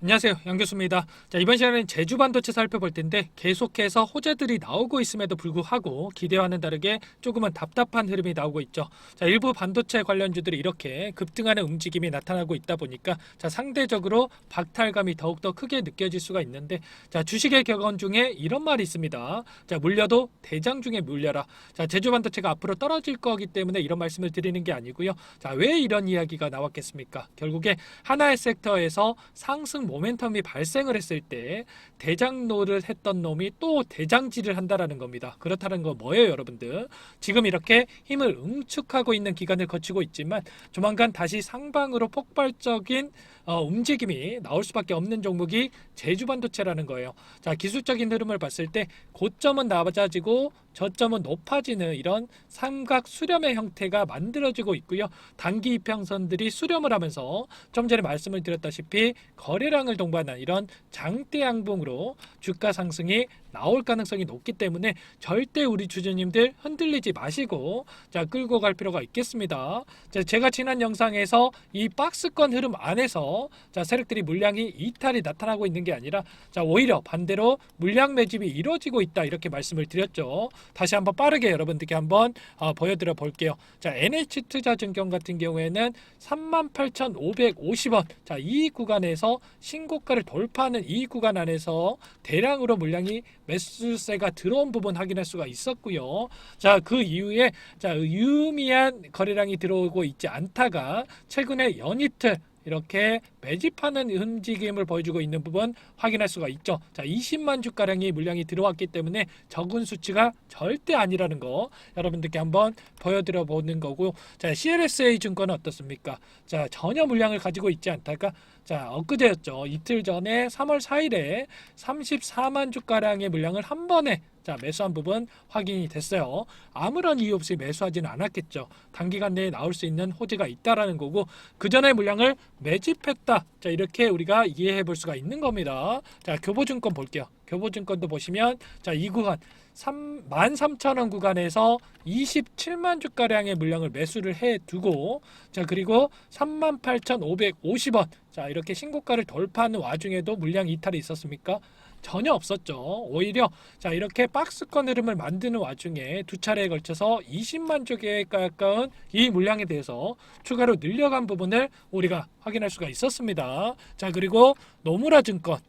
안녕하세요, 양 교수입니다. 자, 이번 시간에는 제주 반도체 살펴볼 텐데 계속해서 호재들이 나오고 있음에도 불구하고 기대와는 다르게 조금은 답답한 흐름이 나오고 있죠. 자, 일부 반도체 관련주들이 이렇게 급등하는 움직임이 나타나고 있다 보니까 상대적으로 박탈감이 더욱더 크게 느껴질 수가 있는데, 자, 주식의 격언 중에 이런 말이 있습니다. 자, 물려도 대장 중에 물려라. 자, 제주 반도체가 앞으로 떨어질 거기 때문에 이런 말씀을 드리는 게 아니고요. 자, 왜 이런 이야기가 나왔겠습니까? 결국에 하나의 섹터에서 상승 모멘텀이 발생을 했을 때 대장노를 했던 놈이 또 대장질을 한다라는 겁니다. 그렇다는 건 뭐예요, 여러분들? 지금 이렇게 힘을 응축하고 있는 기간을 거치고 있지만 조만간 다시 상방으로 폭발적인 움직임이 나올 수밖에 없는 종목이 제주반도체라는 거예요. 자, 기술적인 흐름을 봤을 때 고점은 낮아지고 저점은 높아지는 이런 삼각 수렴의 형태가 만들어지고 있고요. 단기 이평선들이 수렴을 하면서 좀 전에 말씀을 드렸다시피 거래량을 동반한 이런 장대 양봉으로 주가 상승이 나올 가능성이 높기 때문에 절대 우리 주주님들 흔들리지 마시고 자, 끌고 갈 필요가 있겠습니다. 자, 제가 지난 영상에서 이 박스권 흐름 안에서 자, 세력들이 물량이 이탈이 나타나고 있는 게 아니라 자, 오히려 반대로 물량 매집이 이루어지고 있다 이렇게 말씀을 드렸죠. 다시 한번 빠르게 여러분들께 한번 보여드려 볼게요. 자, NH투자증권 같은 경우에는 38,550원 자, 이 구간에서 신고가를 돌파하는 이 구간 안에서 대량으로 물량이 매수세가 들어온 부분 확인할 수가 있었고요. 자, 그 이후에 자, 유의미한 거래량이 들어오고 있지 않다가 최근에 연이틀 이렇게 매집하는 움직임을 보여주고 있는 부분 확인할 수가 있죠. 자, 20만 주가량의 물량이 들어왔기 때문에 적은 수치가 절대 아니라는 거 여러분들께 한번 보여드려 보는 거고, 자, CLSA 증권은 어떻습니까? 자, 전혀 물량을 가지고 있지 않다가 자, 엊그제였죠. 이틀 전에 3월 4일에 34만 주가량의 물량을 한 번에 자, 매수한 부분 확인이 됐어요. 아무런 이유 없이 매수하지는 않았겠죠. 단기간 내에 나올 수 있는 호재가 있다라는 거고, 그 전에 물량을 매집했다. 자, 이렇게 우리가 이해해 볼 수가 있는 겁니다. 자, 교보증권 볼게요. 교보증권도 보시면 자, 이 구간 13,000원 구간에서 27만 주가량의 물량을 매수를 해 두고, 자, 그리고 38,550원 자, 이렇게 신고가를 돌파하는 와중에도 물량 이탈이 있었습니까? 전혀 없었죠. 오히려 자, 이렇게 박스권 흐름을 만드는 와중에 두 차례에 걸쳐서 20만 주에 가까운 이 물량에 대해서 추가로 늘려간 부분을 우리가 확인할 수가 있었습니다. 자, 그리고 노무라 증권,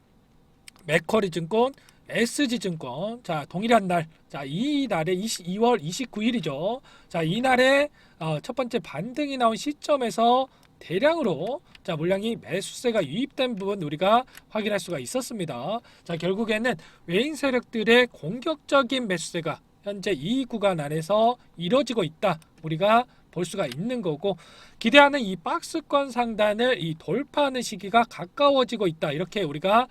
맥쿼리 증권, SG증권 자, 동일한 날, 자, 이 날에 2월 29일이죠. 자, 이 날에 첫 번째 반등이 나온 시점에서 대량으로 자, 물량이 매수세가 유입된 부분 우리가 확인할 수가 있었습니다. 자, 결국에는 외인 세력들의 공격적인 매수세가 현재 이 구간 안에서 이루어지고 있다 우리가 볼 수가 있는 거고, 기대하는 이 박스권 상단을 이 돌파하는 시기가 가까워지고 있다 이렇게 우리가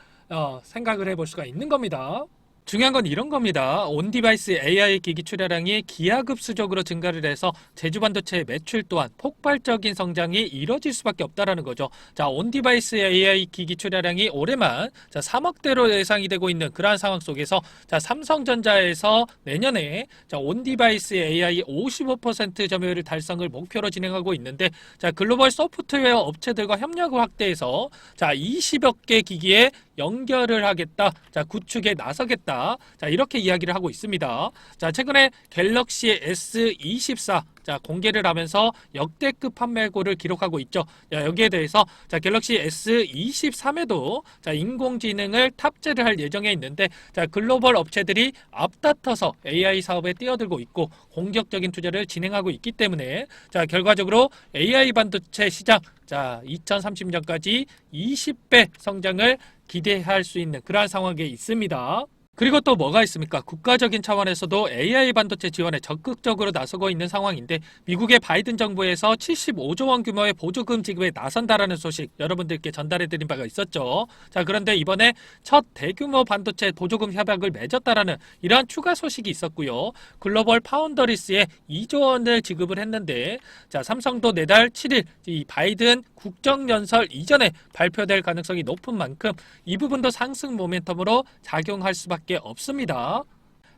생각을 해볼 수가 있는 겁니다. 중요한 건 이런 겁니다. 온디바이스 AI 기기 출하량이 기하급수적으로 증가를 해서 제주반도체의 매출 또한 폭발적인 성장이 이뤄질 수밖에 없다라는 거죠. 자, 온디바이스 AI 기기 출하량이 올해만 자, 3억대로 예상이 되고 있는 그러한 상황 속에서 자, 삼성전자에서 내년에 자, 온디바이스 AI 55% 점유율 달성을 목표로 진행하고 있는데, 자, 글로벌 소프트웨어 업체들과 협력을 확대해서 자, 20여 개 기기에 연결을 하겠다. 자, 구축에 나서겠다. 자, 이렇게 이야기를 하고 있습니다. 자, 최근에 갤럭시 S24 자, 공개를 하면서 역대급 판매고를 기록하고 있죠. 자, 여기에 대해서 자, 갤럭시 S23에도 자, 인공지능을 탑재를 할 예정에 있는데, 자, 글로벌 업체들이 앞다퉈서 AI 사업에 뛰어들고 있고 공격적인 투자를 진행하고 있기 때문에 자, 결과적으로 AI 반도체 시장 자, 2030년까지 20배 성장을 기대할 수 있는 그러한 상황에 있습니다. 그리고 또 뭐가 있습니까? 국가적인 차원에서도 AI 반도체 지원에 적극적으로 나서고 있는 상황인데, 미국의 바이든 정부에서 75조 원 규모의 보조금 지급에 나선다라는 소식 여러분들께 전달해드린 바가 있었죠. 자, 그런데 이번에 첫 대규모 반도체 보조금 협약을 맺었다라는 이러한 추가 소식이 있었고요. 글로벌 파운더리스에 2조 원을 지급을 했는데, 자, 삼성도 내달 7일 이 바이든 국정연설 이전에 발표될 가능성이 높은 만큼 이 부분도 상승 모멘텀으로 작용할 수밖에 없습니다.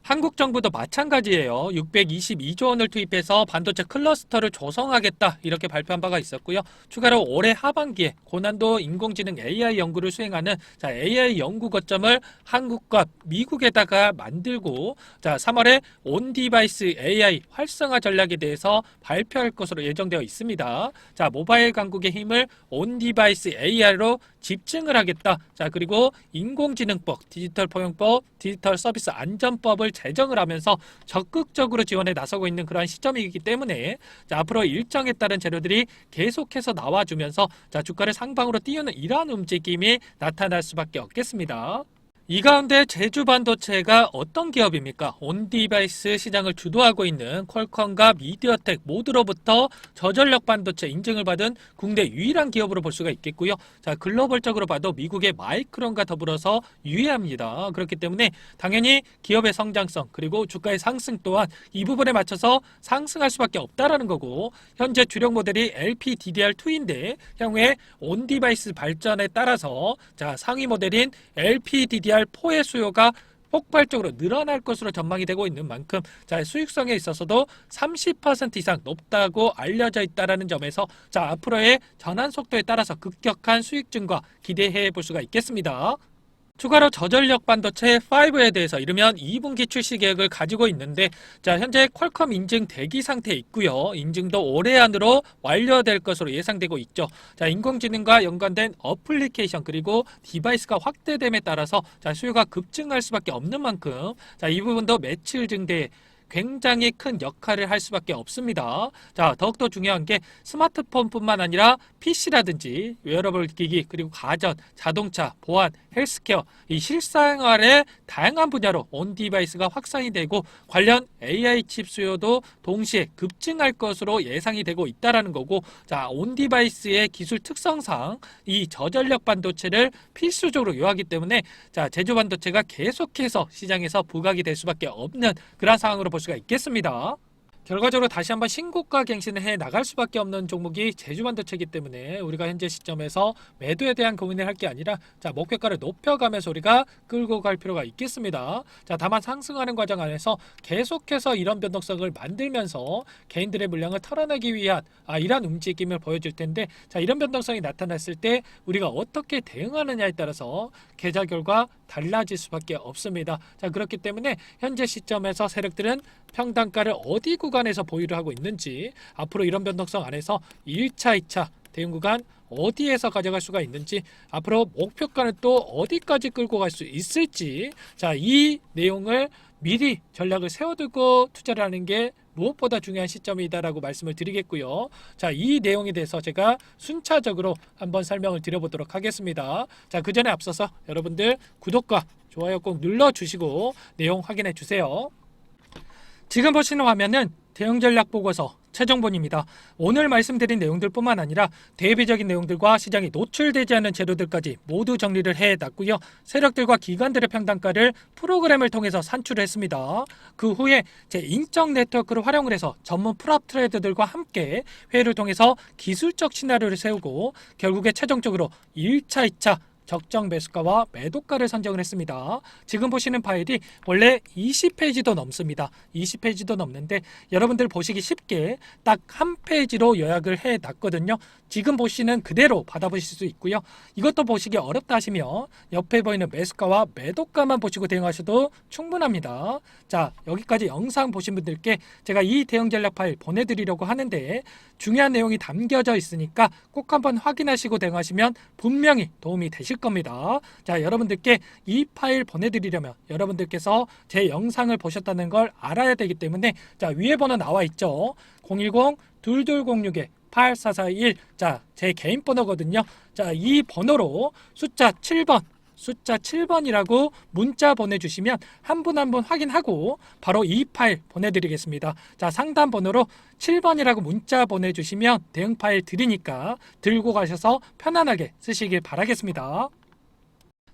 한국 정부도 마찬가지예요. 622조 원을 투입해서 반도체 클러스터를 조성하겠다 이렇게 발표한 바가 있었고요. 추가로 올해 하반기에 고난도 인공지능 AI 연구를 수행하는 AI 연구 거점을 한국과 미국에다가 만들고 3월에 온디바이스 AI 활성화 전략에 대해서 발표할 것으로 예정되어 있습니다. 모바일 강국의 힘을 온디바이스 AI로 집중을 하겠다. 그리고 인공지능법, 디지털 포용법, 디지털 서비스 안전법을 제정을 하면서 적극적으로 지원에 나서고 있는 그러한 시점이기 때문에 앞으로 일정에 따른 재료들이 계속해서 나와주면서 주가를 상방으로 띄우는 이러한 움직임이 나타날 수밖에 없겠습니다. 이 가운데 제주반도체가 어떤 기업입니까? 온디바이스 시장을 주도하고 있는 퀄컴과 미디어텍 모두로부터 저전력 반도체 인증을 받은 국내 유일한 기업으로 볼 수가 있겠고요. 글로벌적으로 봐도 미국의 마이크론과 더불어서 유의합니다. 그렇기 때문에 당연히 기업의 성장성 그리고 주가의 상승 또한 이 부분에 맞춰서 상승할 수밖에 없다라는 거고, 현재 주력 모델이 LPDDR2인데 향후에 온디바이스 발전에 따라서 상위 모델인 LPDDR4의 수요가 폭발적으로 늘어날 것으로 전망이 되고 있는 만큼 수익성에 있어서도 30% 이상 높다고 알려져 있다는 점에서 앞으로의 전환 속도에 따라서 급격한 수익 증가 기대해 볼 수가 있겠습니다. 추가로 저전력 반도체 5에 대해서 이르면 2분기 출시 계획을 가지고 있는데 현재 퀄컴 인증 대기 상태에 있고요. 인증도 올해 안으로 완료될 것으로 예상되고 있죠. 인공지능과 연관된 어플리케이션 그리고 디바이스가 확대됨에 따라서 수요가 급증할 수밖에 없는 만큼 이 부분도 매출 증대에 굉장히 큰 역할을 할 수밖에 없습니다. 더욱더 중요한 게 스마트폰뿐만 아니라 PC라든지 웨어러블 기기 그리고 가전, 자동차, 보안, 헬스케어 이 실생활의 다양한 분야로 온디바이스가 확산이 되고 관련 AI 칩 수요도 동시에 급증할 것으로 예상이 되고 있다라는 거고, 온디바이스의 기술 특성상 이 저전력 반도체를 필수적으로 요하기 때문에 제주반도체가 계속해서 시장에서 부각이 될 수밖에 없는 그런 상황으로 볼 수가 있겠습니다. 결과적으로 다시 한번 신고가 갱신을 해 나갈 수밖에 없는 종목이 제주반도체이기 때문에 우리가 현재 시점에서 매도에 대한 고민을 할 게 아니라 목표가를 높여가면서 우리가 끌고 갈 필요가 있겠습니다. 다만 상승하는 과정 안에서 계속해서 이런 변동성을 만들면서 개인들의 물량을 털어내기 위한 이러한 움직임을 보여줄 텐데, 이런 변동성이 나타났을 때 우리가 어떻게 대응하느냐에 따라서 계좌 결과 달라질 수밖에 없습니다. 그렇기 때문에 현재 시점에서 세력들은 평단가를 어디 구간에서 보유를 하고 있는지, 앞으로 이런 변동성 안에서 1차, 2차 대응 구간 어디에서 가져갈 수가 있는지, 앞으로 목표가는 또 어디까지 끌고 갈 수 있을지, 이 내용을 미리 전략을 세워두고 투자를 하는 게 무엇보다 중요한 시점이다라고 말씀을 드리겠고요. 이 내용에 대해서 제가 순차적으로 한번 설명을 드려보도록 하겠습니다. 그 전에 앞서서 여러분들 구독과 좋아요 꼭 눌러주시고 내용 확인해 주세요. 지금 보시는 화면은 대응 전략 보고서 최종본입니다. 오늘 말씀드린 내용들뿐만 아니라 대비적인 내용들과 시장이 노출되지 않는 재료들까지 모두 정리를 해놨고요. 세력들과 기관들의 평단가를 프로그램을 통해서 산출을 했습니다. 그 후에 제 인적 네트워크를 활용을 해서 전문 프랍 트레이더들과 함께 회의를 통해서 기술적 시나리오를 세우고 결국에 최종적으로 1차, 2차 적정 매수가와 매도가를 선정을 했습니다. 지금 보시는 파일이 원래 20페이지도 넘습니다. 20페이지도 넘는데 여러분들 보시기 쉽게 딱 한 페이지로 요약을 해놨거든요. 지금 보시는 그대로 받아보실 수 있고요. 이것도 보시기 어렵다 하시면 옆에 보이는 매수가와 매도가만 보시고 대응하셔도 충분합니다. 여기까지 영상 보신 분들께 제가 이 대응 전략 파일 보내드리려고 하는데 중요한 내용이 담겨져 있으니까 꼭 한번 확인하시고 대응하시면 분명히 도움이 되실 겁니다. 여러분들께 이 파일 보내드리려면 여러분들께서 제 영상을 보셨다는 걸 알아야 되기 때문에 위에 번호 나와 있죠. 010-2206-8441 제 개인 번호거든요. 이 번호로 숫자 7번이라고 문자 보내주시면 한 분 한 분 확인하고 바로 이 파일 보내드리겠습니다. 상담 번호로 7번이라고 문자 보내주시면 대응 파일 드리니까 들고 가셔서 편안하게 쓰시길 바라겠습니다.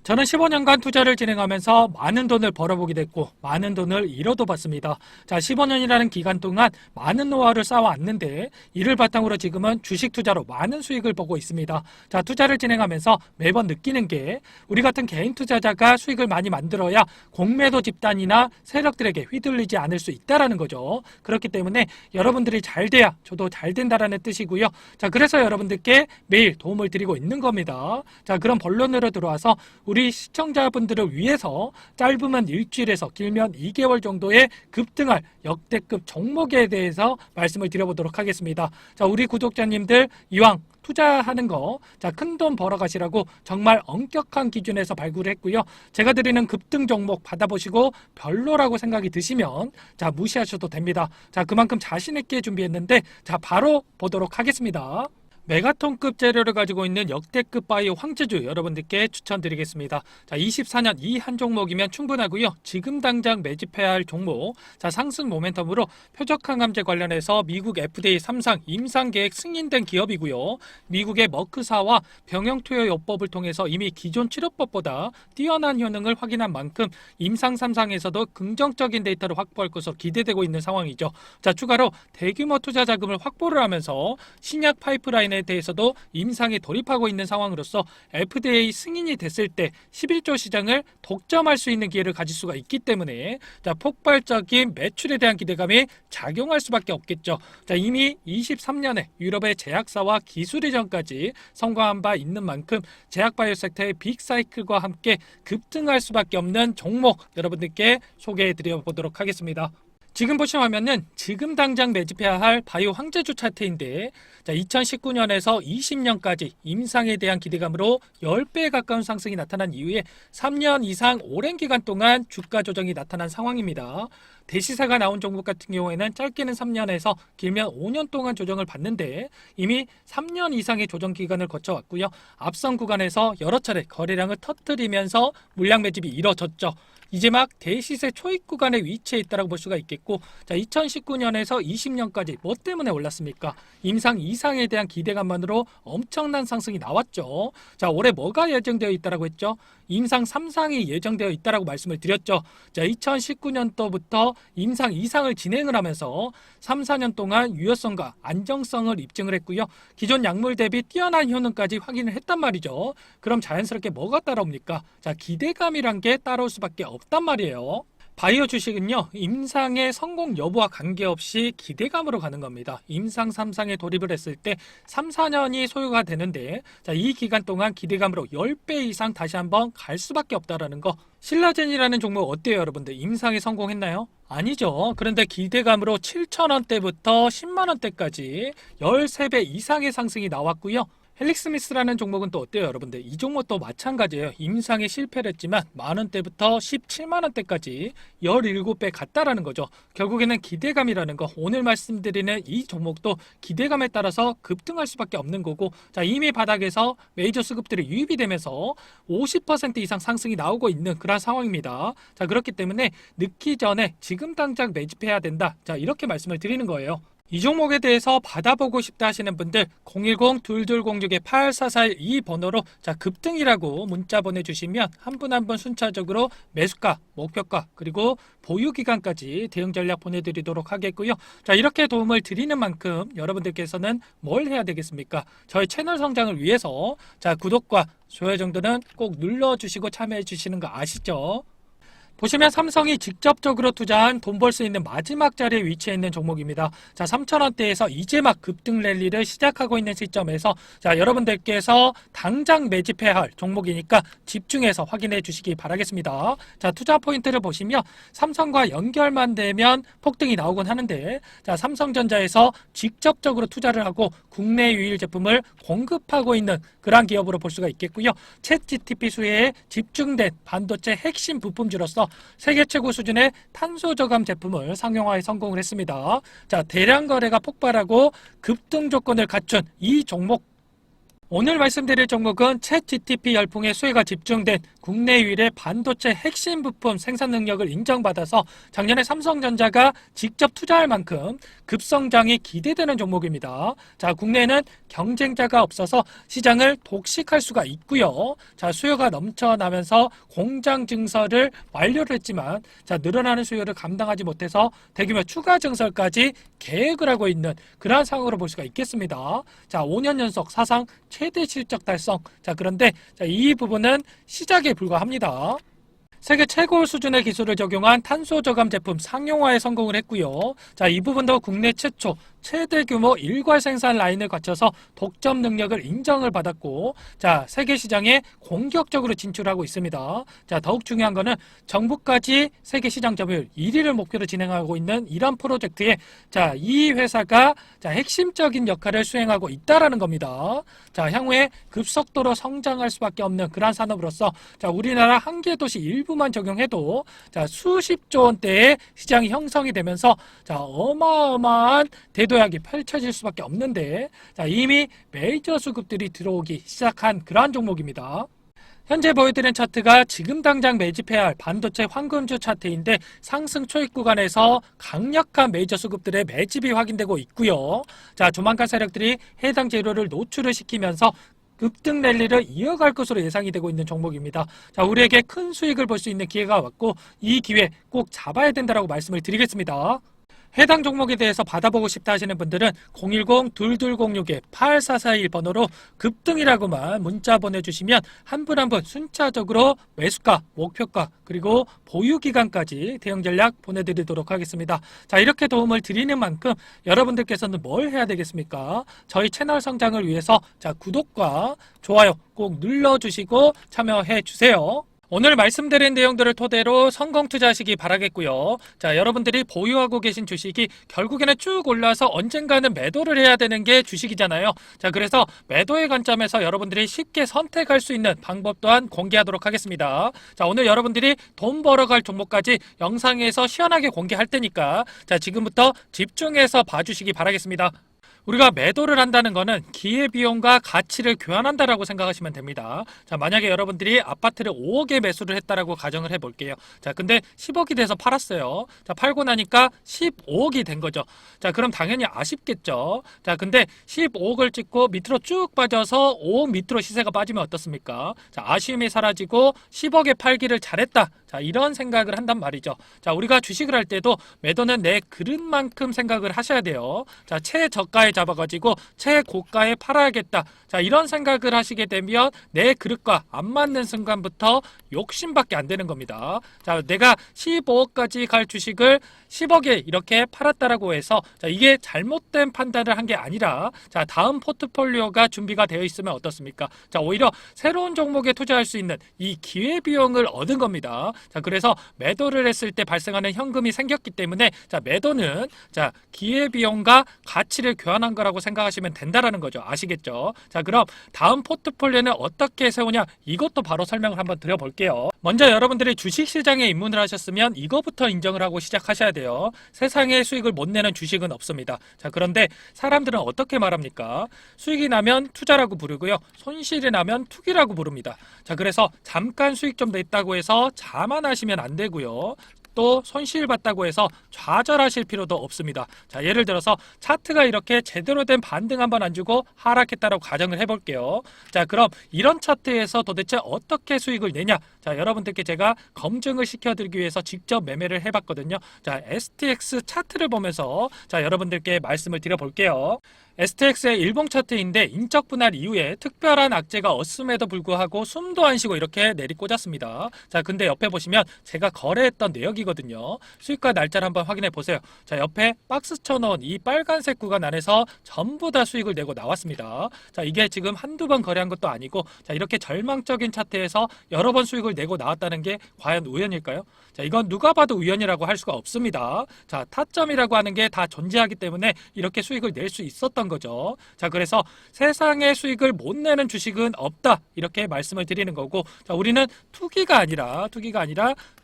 저는 15년간 투자를 진행하면서 많은 돈을 벌어보게 됐고 많은 돈을 잃어도 봤습니다. 자, 15년이라는 기간 동안 많은 노하우를 쌓아왔는데 이를 바탕으로 지금은 주식 투자로 많은 수익을 보고 있습니다. 자, 투자를 진행하면서 매번 느끼는 게 우리 같은 개인 투자자가 수익을 많이 만들어야 공매도 집단이나 세력들에게 휘둘리지 않을 수 있다는 거죠. 그렇기 때문에 여러분들이 잘 돼야 저도 잘 된다라는 뜻이고요. 자, 그래서 여러분들께 매일 도움을 드리고 있는 겁니다. 자, 그럼 본론으로 들어와서 우리 시청자분들을 위해서 짧으면 일주일에서 길면 2개월 정도의 급등할 역대급 종목에 대해서 말씀을 드려보도록 하겠습니다. 자, 우리 구독자님들 이왕 투자하는 거, 자, 큰돈 벌어가시라고 정말 엄격한 기준에서 발굴했고요. 제가 드리는 급등 종목 받아보시고 별로라고 생각이 드시면 자, 무시하셔도 됩니다. 자, 그만큼 자신 있게 준비했는데 자, 바로 보도록 하겠습니다. 메가톤급 재료를 가지고 있는 역대급 바이오 황제주 여러분들께 추천드리겠습니다. 자, 24년 이 한 종목이면 충분하고요. 지금 당장 매집해야 할 종목. 자, 상승 모멘텀으로 표적항암제 관련해서 미국 FDA 3상 임상 계획 승인된 기업이고요. 미국의 머크사와 병용투여요법을 통해서 이미 기존 치료법보다 뛰어난 효능을 확인한 만큼 임상 3상에서도 긍정적인 데이터를 확보할 것으로 기대되고 있는 상황이죠. 자, 추가로 대규모 투자 자금을 확보를 하면서 신약 파이프라인에 대해서도 임상에 돌입하고 있는 상황으로서 FDA 승인이 됐을 때 11조 시장을 독점할 수 있는 기회를 가질 수가 있기 때문에 자, 폭발적인 매출에 대한 기대감이 작용할 수밖에 없겠죠. 자, 이미 23년에 유럽의 제약사와 기술 이전까지 성공한 바 있는 만큼 제약바이오 섹터의 빅사이클과 함께 급등할 수밖에 없는 종목 여러분들께 소개해 드려 보도록 하겠습니다. 지금 보신 화면은 지금 당장 매집해야 할 바이오 황제주 차트인데 자, 2019년에서 20년까지 임상에 대한 기대감으로 10배에 가까운 상승이 나타난 이후에 3년 이상 오랜 기간 동안 주가 조정이 나타난 상황입니다. 대시세가 나온 종목 같은 경우에는 짧게는 3년에서 길면 5년 동안 조정을 받는데 이미 3년 이상의 조정 기간을 거쳐왔고요. 앞선 구간에서 여러 차례 거래량을 터뜨리면서 물량 매집이 이뤄졌죠. 이제 막 대시세 초입 구간에 위치해 있다고 볼 수가 있겠고 자, 2019년에서 20년까지 뭐 때문에 올랐습니까? 임상 이상에 대한 기대감만으로 엄청난 상승이 나왔죠. 자, 올해 뭐가 예정되어 있다고 했죠? 임상 3상이 예정되어 있다고 말씀을 드렸죠. 자, 2019년도부터 임상 2상을 진행을 하면서 3, 4년 동안 유효성과 안정성을 입증을 했고요. 기존 약물 대비 뛰어난 효능까지 확인을 했단 말이죠. 그럼 자연스럽게 뭐가 따라옵니까? 자, 기대감이란 게 따라올 수밖에 없단 말이에요. 바이오 주식은요, 임상의 성공 여부와 관계없이 기대감으로 가는 겁니다. 임상 3상에 돌입을 했을 때 3, 4년이 소요가 되는데 자, 이 기간 동안 기대감으로 10배 이상 다시 한번 갈 수밖에 없다라는 거. 신라젠이라는 종목 어때요, 여러분들? 임상에 성공했나요? 아니죠. 그런데 기대감으로 7,000원대부터 10만원대까지 13배 이상의 상승이 나왔고요. 헬릭스미스라는 종목은 또 어때요, 여러분들? 이 종목도 마찬가지예요. 임상에 실패를 했지만 만원대부터 17만원대까지 17배 갔다라는 거죠. 결국에는 기대감이라는 거, 오늘 말씀드리는 이 종목도 기대감에 따라서 급등할 수밖에 없는 거고 자, 이미 바닥에서 메이저 수급들이 유입이 되면서 50% 이상 상승이 나오고 있는 그런 상황입니다. 자, 그렇기 때문에 늦기 전에 지금 당장 매집해야 된다. 자, 이렇게 말씀을 드리는 거예요. 이 종목에 대해서 받아보고 싶다 하시는 분들 010-2206-8441 이 번호로 자, 급등이라고 문자 보내주시면 한 분 한 분 순차적으로 매수가, 목표가 그리고 보유기간까지 대응 전략 보내드리도록 하겠고요. 자, 이렇게 도움을 드리는 만큼 여러분들께서는 뭘 해야 되겠습니까? 저희 채널 성장을 위해서 자, 구독과 좋아요 정도는 꼭 눌러주시고 참여해 주시는 거 아시죠? 보시면 삼성이 직접적으로 투자한 돈 벌 수 있는 마지막 자리에 위치해 있는 종목입니다. 자, 3,000원대에서 이제 막 급등 랠리를 시작하고 있는 시점에서 자, 여러분들께서 당장 매집해야 할 종목이니까 집중해서 확인해 주시기 바라겠습니다. 자, 투자 포인트를 보시면 삼성과 연결만 되면 폭등이 나오곤 하는데 자, 삼성전자에서 직접적으로 투자를 하고 국내 유일 제품을 공급하고 있는 그러한 기업으로 볼 수가 있겠고요. 챗GPT 수혜에 집중된 반도체 핵심 부품주로서 세계 최고 수준의 탄소 저감 제품을 상용화에 성공을 했습니다. 자, 대량 거래가 폭발하고 급등 조건을 갖춘 이 종목 오늘 말씀드릴 종목은 챗GPT 열풍의 수혜가 집중된 국내 유일의 반도체 핵심 부품 생산 능력을 인정받아서 작년에 삼성전자가 직접 투자할 만큼 급성장이 기대되는 종목입니다. 자, 국내에는 경쟁자가 없어서 시장을 독식할 수가 있고요. 자, 수요가 넘쳐나면서 공장 증설을 완료를 했지만 자, 늘어나는 수요를 감당하지 못해서 대규모 추가 증설까지 계획을 하고 있는 그러한 상황으로 볼 수가 있겠습니다. 자, 5년 연속 사상 최대 실적 달성. 자, 그런데 이 부분은 시작에 불과합니다. 세계 최고 수준의 기술을 적용한 탄소 저감 제품 상용화에 성공을 했고요. 자, 이 부분도 국내 최초 최대 규모 일괄 생산 라인을 거쳐서 독점 능력을 인정을 받았고, 자, 세계 시장에 공격적으로 진출하고 있습니다. 자, 더욱 중요한 거는 정부까지 세계 시장 점유율 1위를 목표로 진행하고 있는 이런 프로젝트에 자, 이 회사가 자, 핵심적인 역할을 수행하고 있다라는 겁니다. 자, 향후에 급속도로 성장할 수밖에 없는 그러한 산업으로서 자, 우리나라 한 개 도시 일부만 적용해도 자, 수십조 원대의 시장이 형성이 되면서 자, 어마어마한 대도약이 펼쳐질 수밖에 없는데 자, 이미 메이저 수급들이 들어오기 시작한 그러한 종목입니다. 현재 보여드린 차트가 지금 당장 매집해야 할 반도체 황금주 차트인데 상승 초입 구간에서 강력한 메이저 수급들의 매집이 확인되고 있고요. 자, 조만간 세력들이 해당 재료를 노출을 시키면서 급등 랠리를 이어갈 것으로 예상이 되고 있는 종목입니다. 자, 우리에게 큰 수익을 볼 수 있는 기회가 왔고 이 기회 꼭 잡아야 된다라고 말씀을 드리겠습니다. 해당 종목에 대해서 받아보고 싶다 하시는 분들은 010-2206-8441 번호로 급등이라고만 문자 보내주시면 한 분 한 분 순차적으로 매수가, 목표가, 그리고 보유기간까지 대응 전략 보내드리도록 하겠습니다. 자, 이렇게 도움을 드리는 만큼 여러분들께서는 뭘 해야 되겠습니까? 저희 채널 성장을 위해서 자, 구독과 좋아요 꼭 눌러주시고 참여해 주세요. 오늘 말씀드린 내용들을 토대로 성공 투자하시기 바라겠고요. 자, 여러분들이 보유하고 계신 주식이 결국에는 쭉 올라서 언젠가는 매도를 해야 되는 게 주식이잖아요. 자, 그래서 매도의 관점에서 여러분들이 쉽게 선택할 수 있는 방법 또한 공개하도록 하겠습니다. 자, 오늘 여러분들이 돈 벌어갈 종목까지 영상에서 시원하게 공개할 테니까 자, 지금부터 집중해서 봐주시기 바라겠습니다. 우리가 매도를 한다는 것은 기회비용과 가치를 교환한다라고 생각하시면 됩니다. 자, 만약에 여러분들이 아파트를 5억에 매수를 했다라고 가정을 해볼게요. 자, 근데 10억이 돼서 팔았어요. 자, 팔고 나니까 15억이 된 거죠. 자, 그럼 당연히 아쉽겠죠. 자, 근데 15억을 찍고 밑으로 쭉 빠져서 5억 밑으로 시세가 빠지면 어떻습니까? 자, 아쉬움이 사라지고 10억에 팔기를 잘했다. 자, 이런 생각을 한단 말이죠. 자, 우리가 주식을 할 때도 매도는 내 그릇만큼 생각을 하셔야 돼요. 자, 최저가에 잡아가지고 최고가에 팔아야겠다. 자, 이런 생각을 하시게 되면 내 그릇과 안 맞는 순간부터 욕심밖에 안 되는 겁니다. 자, 내가 15억까지 갈 주식을 10억에 이렇게 팔았다라고 해서 자, 이게 잘못된 판단을 한 게 아니라 자, 다음 포트폴리오가 준비가 되어 있으면 어떻습니까? 자, 오히려 새로운 종목에 투자할 수 있는 이 기회비용을 얻은 겁니다. 자, 그래서 매도를 했을 때 발생하는 현금이 생겼기 때문에 자, 매도는 자, 기회비용과 가치를 교환한 거라고 생각하시면 된다라는 거죠. 아시겠죠? 자, 그럼 다음 포트폴리오는 어떻게 세우냐? 이것도 바로 설명을 한번 드려볼게요. 먼저 여러분들이 주식시장에 입문을 하셨으면 이거부터 인정을 하고 시작하셔야 돼요. 세상에 수익을 못 내는 주식은 없습니다. 자, 그런데 사람들은 어떻게 말합니까? 수익이 나면 투자라고 부르고요. 손실이 나면 투기라고 부릅니다. 자, 그래서 잠깐 수익 좀 냈다고 해서 자만하시면 안 되고요. 또 손실 봤다고 해서 좌절하실 필요도 없습니다. 자, 예를 들어서 차트가 이렇게 제대로 된 반등 한번 안 주고 하락했다라고 가정을 해볼게요. 자, 그럼 이런 차트에서 도대체 어떻게 수익을 내냐? 자, 여러분들께 제가 검증을 시켜드리기 위해서 직접 매매를 해봤거든요. 자, STX 차트를 보면서 자, 여러분들께 말씀을 드려볼게요. STX의 일봉 차트인데 인적 분할 이후에 특별한 악재가 없음에도 불구하고 숨도 안 쉬고 이렇게 내리꽂았습니다. 자, 근데 옆에 보시면 제가 거래했던 내역이거든요. 수익과 날짜를 한번 확인해 보세요. 자, 옆에 박스 쳐놓은 이 빨간색 구간 안에서 전부 다 수익을 내고 나왔습니다. 자, 이게 지금 한두 번 거래한 것도 아니고 자, 이렇게 절망적인 차트에서 여러 번 수익을 내고 나왔다는 게 과연 우연일까요? 자, 이건 누가 봐도 우연이라고 할 수가 없습니다. 자, 타점이라고 하는 게 다 존재하기 때문에 이렇게 수익을 낼 수 있었던 거죠. 자, 그래서 세상에 수익을 못 내는 주식은 없다 이렇게 말씀을 드리는 거고, 자, 우리는 투기가 아니라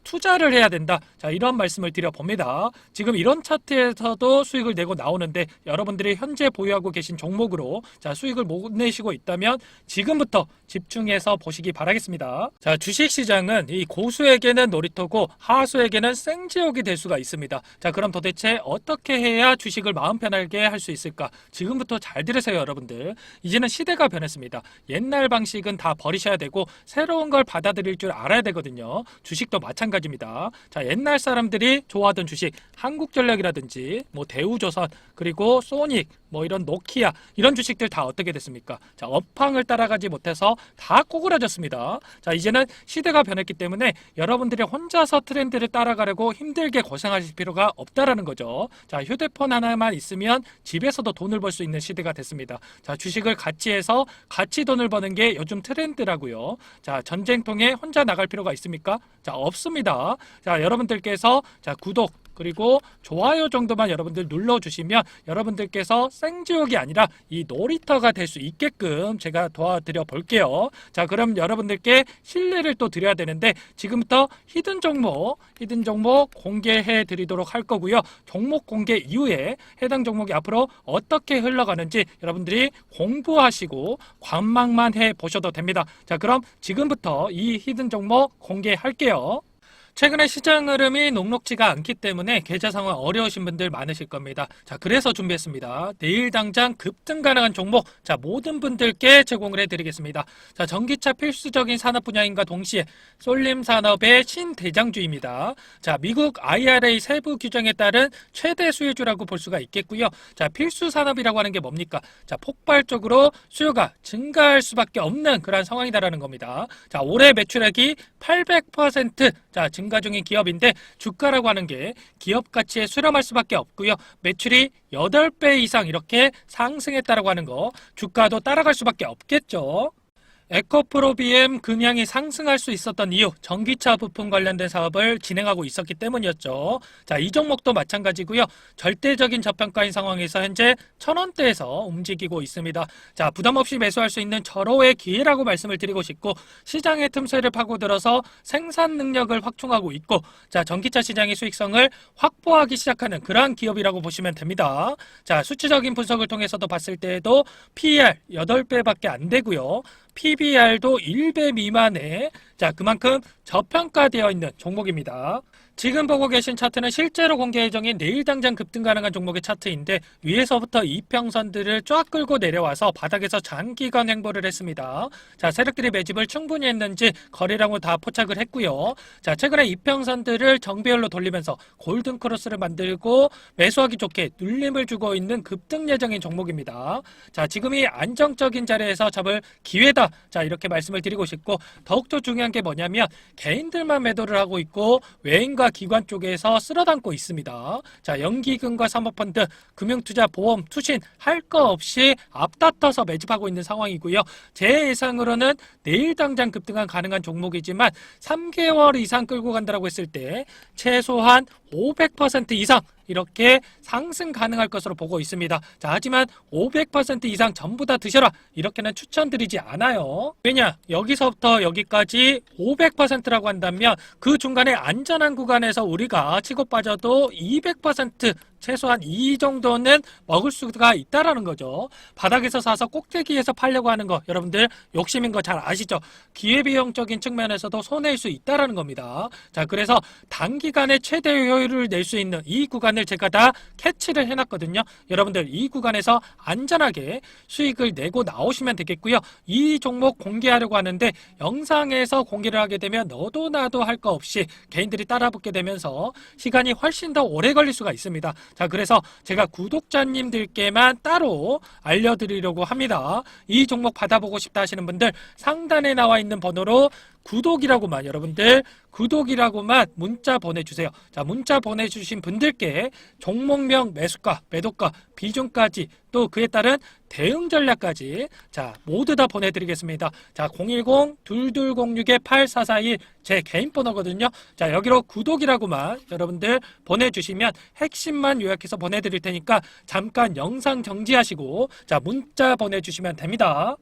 투자를 해야 된다. 자, 이런 말씀을 드려봅니다. 지금 이런 차트에서도 수익을 내고 나오는데 여러분들이 현재 보유하고 계신 종목으로 자, 수익을 못 내시고 있다면 지금부터 집중해서 보시기 바라겠습니다. 자, 주식시장은 이 고수에게는 놀이터고 하수에게는 생지옥이 될 수가 있습니다. 자, 그럼 도대체 어떻게 해야 주식을 마음 편하게 할 수 있을까? 지금부터 잘 들으세요, 여러분들. 이제는 시대가 변했습니다. 옛날 방식은 다 버리셔야 되고 새로운 걸 받아들일 줄 알아야 되거든요. 주식도 마찬가지입니다. 자, 옛날 사람들이 좋아하던 주식, 한국전력이라든지 뭐 대우조선, 그리고 소닉, 뭐 이런 노키아, 이런 주식들 다 어떻게 됐습니까? 자, 업황을 따라가지 못해서 다 꼬그라졌습니다. 자, 이제는 시대가 변했기 때문에 여러분들이 혼자서 트렌드를 따라가려고 힘들게 고생하실 필요가 없다라는 거죠. 자, 휴대폰 하나만 있으면 집에서도 돈을 벌 수 있는 시대가 됐습니다. 자, 주식을 같이 해서 같이 돈을 버는 게 요즘 트렌드라고요. 자, 전쟁통에 혼자 나갈 필요가 있습니까? 자, 없습니다. 자, 여러분들께서 자, 구독 그리고 좋아요 정도만 여러분들 눌러주시면 여러분들께서 생지옥이 아니라 이 놀이터가 될 수 있게끔 제가 도와드려 볼게요. 자, 그럼 여러분들께 신뢰를 또 드려야 되는데 지금부터 히든 종목 공개해 드리도록 할 거고요. 종목 공개 이후에 해당 종목이 앞으로 어떻게 흘러가는지 여러분들이 공부하시고 관망만 해 보셔도 됩니다. 자, 그럼 지금부터 이 히든 종목 공개할게요. 최근에 시장 흐름이 녹록지가 않기 때문에 계좌 상황 어려우신 분들 많으실 겁니다. 자, 그래서 준비했습니다. 내일 당장 급등 가능한 종목, 자, 모든 분들께 제공을 해드리겠습니다. 자, 전기차 필수적인 산업 분야인가 동시에 쏠림 산업의 신대장주입니다. 자, 미국 IRA 세부 규정에 따른 최대 수혜주라고 볼 수가 있겠고요. 자, 필수 산업이라고 하는 게 뭡니까? 자, 폭발적으로 수요가 증가할 수밖에 없는 그런 상황이다라는 겁니다. 자, 올해 매출액이 800% 자, 증가 중인 기업인데 주가라고 하는 게 기업 가치에 수렴할 수밖에 없고요. 매출이 8배 이상 이렇게 상승했다라고 하는 거 주가도 따라갈 수밖에 없겠죠. 에코프로 BM 금양이 상승할 수 있었던 이유, 전기차 부품 관련된 사업을 진행하고 있었기 때문이었죠. 자, 이 종목도 마찬가지고요. 절대적인 저평가인 상황에서 현재 1,000원대에서 움직이고 있습니다. 자, 부담 없이 매수할 수 있는 절호의 기회라고 말씀을 드리고 싶고, 시장의 틈새를 파고들어서 생산 능력을 확충하고 있고, 자, 전기차 시장의 수익성을 확보하기 시작하는 그러한 기업이라고 보시면 됩니다. 자, 수치적인 분석을 통해서도 봤을 때에도 PER 8배밖에 안 되고요. PBR도 1배 미만에 자, 그만큼 저평가되어 있는 종목입니다. 지금 보고 계신 차트는 실제로 공개 예정인 내일 당장 급등 가능한 종목의 차트인데 위에서부터 이평선들을 쫙 끌고 내려와서 바닥에서 장기간 횡보를 했습니다. 자, 세력들이 매집을 충분히 했는지 거래량을 다 포착을 했고요. 자, 최근에 이평선들을 정배열로 돌리면서 골든 크로스를 만들고 매수하기 좋게 눌림을 주고 있는 급등 예정인 종목입니다. 자, 지금이 안정적인 자리에서 잡을 기회다. 자, 이렇게 말씀을 드리고 싶고, 더욱더 중요한 게 뭐냐면 개인들만 매도를 하고 있고 외인과 기관 쪽에서 쓸어담고 있습니다. 자, 연기금과 사모펀드, 금융투자, 보험, 투신 할 거 없이 앞다퉈서 매집하고 있는 상황이고요. 제 예상으로는 내일 당장 급등한 가능한 종목이지만 3개월 이상 끌고 간다라고 했을 때 최소한 500% 이상 이렇게 상승 가능할 것으로 보고 있습니다. 자, 하지만 500% 이상 전부 다 드셔라 이렇게는 추천드리지 않아요. 왜냐? 여기서부터 여기까지 500%라고 한다면 그 중간에 안전한 구간에서 우리가 치고 빠져도 200% 최소한 이 정도는 먹을 수가 있다라는 거죠. 바닥에서 사서 꼭대기에서 팔려고 하는 거 여러분들 욕심인 거 잘 아시죠? 기회비용적인 측면에서도 손해일 수 있다라는 겁니다. 자, 그래서 단기간에 최대 효율을 낼 수 있는 이 구간을 제가 다 캐치를 해놨거든요. 여러분들 이 구간에서 안전하게 수익을 내고 나오시면 되겠고요. 이 종목 공개하려고 하는데 영상에서 공개를 하게 되면 너도 나도 할 거 없이 개인들이 따라붙게 되면서 시간이 훨씬 더 오래 걸릴 수가 있습니다. 자, 그래서 제가 구독자님들께만 따로 알려드리려고 합니다. 이 종목 받아보고 싶다 하시는 분들 상단에 나와 있는 번호로 구독이라고만 여러분들 구독이라고만 문자 보내주세요. 자, 문자 보내주신 분들께 종목명 매수가, 매도가, 비중까지 또 그에 따른 대응 전략까지 자 모두 다 보내드리겠습니다. 자 010-2206-8441 제 개인 번호거든요. 자 여기로 구독이라고만 여러분들 보내주시면 핵심만 요약해서 보내드릴 테니까 잠깐 영상 정지하시고 자 문자 보내주시면 됩니다.